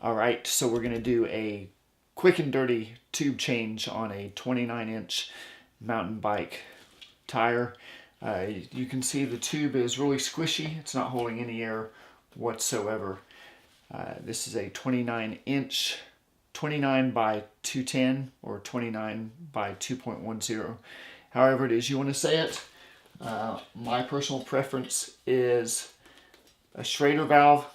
All right, so we're going to do a quick and dirty tube change on a 29-inch mountain bike tire. You can see the tube is really squishy. It's not holding any air whatsoever. This is a 29-inch, 29 by 210 or 29 by 2.10. However it is you want to say it. My personal preference is a schrader valve.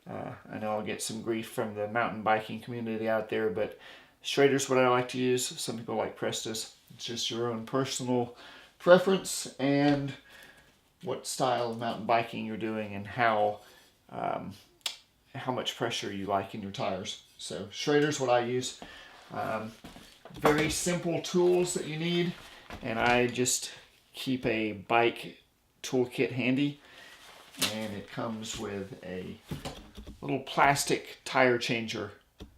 I know I'll get some grief from the mountain biking community out there, but schrader's what I like to use. Some people like prestas. It's just your own personal preference and what style of mountain biking you're doing and how much pressure you like in your tires. So schrader's what I use. Very simple tools that you need, and I just keep a bike toolkit handy, and it comes with a little plastic tire changer.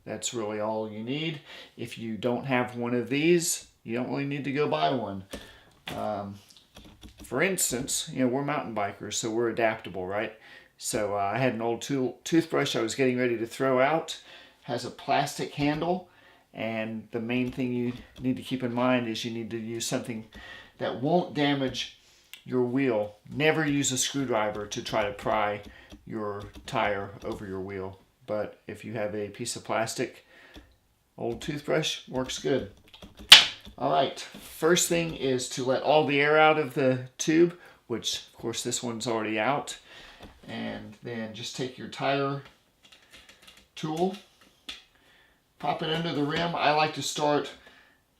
That's really all you need. If you don't have one of these, you don't really need to go buy one. For instance, we're mountain bikers, so we're adaptable, right? So I had an old toothbrush I was getting ready to throw out. Has a plastic handle, and the main thing you need to keep in mind is you need to use something that won't damage your wheel. Never use a screwdriver to try to pry your tire over your wheel. But if you have a piece of plastic, old toothbrush works good. All right, first thing is to let all the air out of the tube, which of course this one's already out. And then just take your tire tool, pop it under the rim. I like to start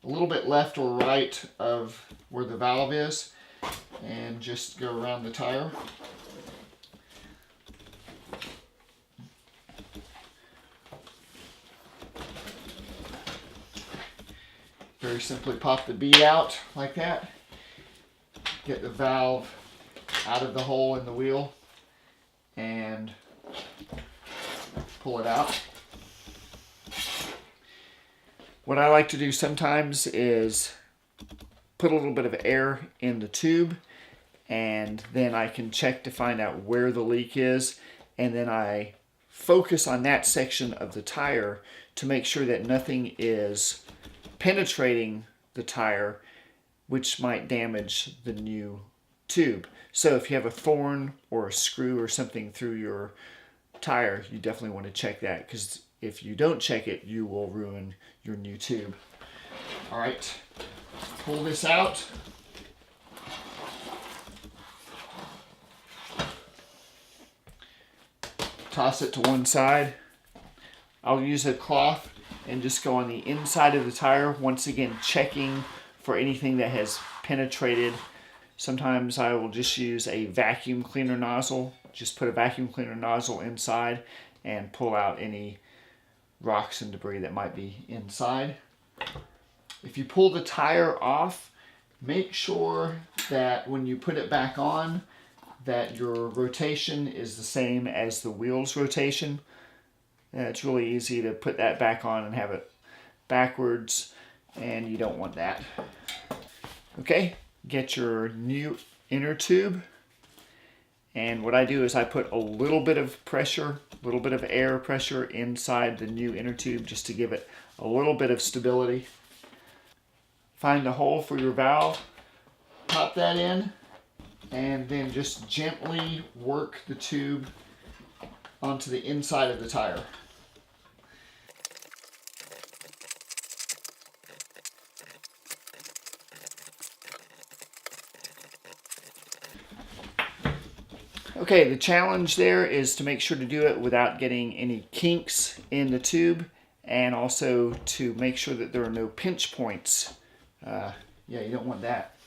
a little bit left or right of where the valve is and just go around the tire. Very simply pop the bead out like that. Get the valve out of the hole in the wheel and pull it out. What I like to do sometimes is put a little bit of air in the tube, and then I can check to find out where the leak is, and then I focus on that section of the tire to make sure that nothing is penetrating the tire, which might damage the new tube. So if you have a thorn or a screw or something through your tire, you definitely want to check that, because if you don't check it, you will ruin your new tube. All right, pull this out. Toss it to one side. I'll use a cloth and just go on the inside of the tire, once again checking for anything that has penetrated. Sometimes I will just use a vacuum cleaner nozzle. Just put a vacuum cleaner nozzle inside and pull out any rocks and debris that might be inside. If you pull the tire off, make sure that when you put it back on, that your rotation is the same as the wheel's rotation. It's really easy to put that back on and have it backwards, and you don't want that. Okay, get your new inner tube, and what I do is I put a little bit of pressure, a little bit of air pressure inside the new inner tube just to give it a little bit of stability. Find the hole for your valve, pop that in, and then just gently work the tube onto the inside of the tire. Okay, the challenge there is to make sure to do it without getting any kinks in the tube, and also to make sure that there are no pinch points. Yeah, you don't want that.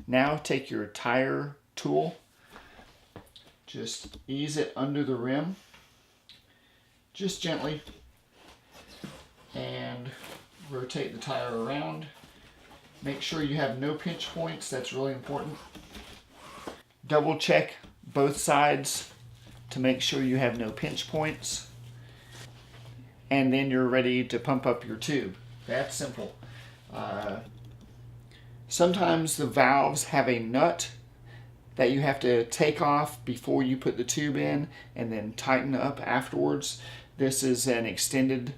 Now take your tire tool, just ease it under the rim, just gently, and rotate the tire around. Make sure you have no pinch points, that's really important. Double check both sides to make sure you have no pinch points, and then you're ready to pump up your tube. That's simple. Sometimes the valves have a nut that you have to take off before you put the tube in and then tighten up afterwards. This is an extended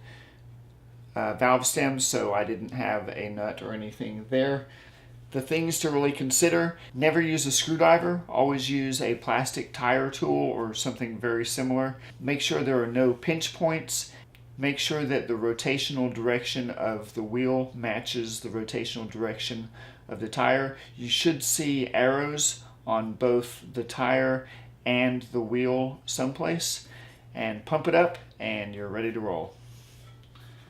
valve stem, so I didn't have a nut or anything there. The things to really consider: never use a screwdriver, always use a plastic tire tool or something very similar. Make sure there are no pinch points. Make sure that the rotational direction of the wheel matches the rotational direction of the tire. You should see arrows on both the tire and the wheel someplace. And pump it up and you're ready to roll.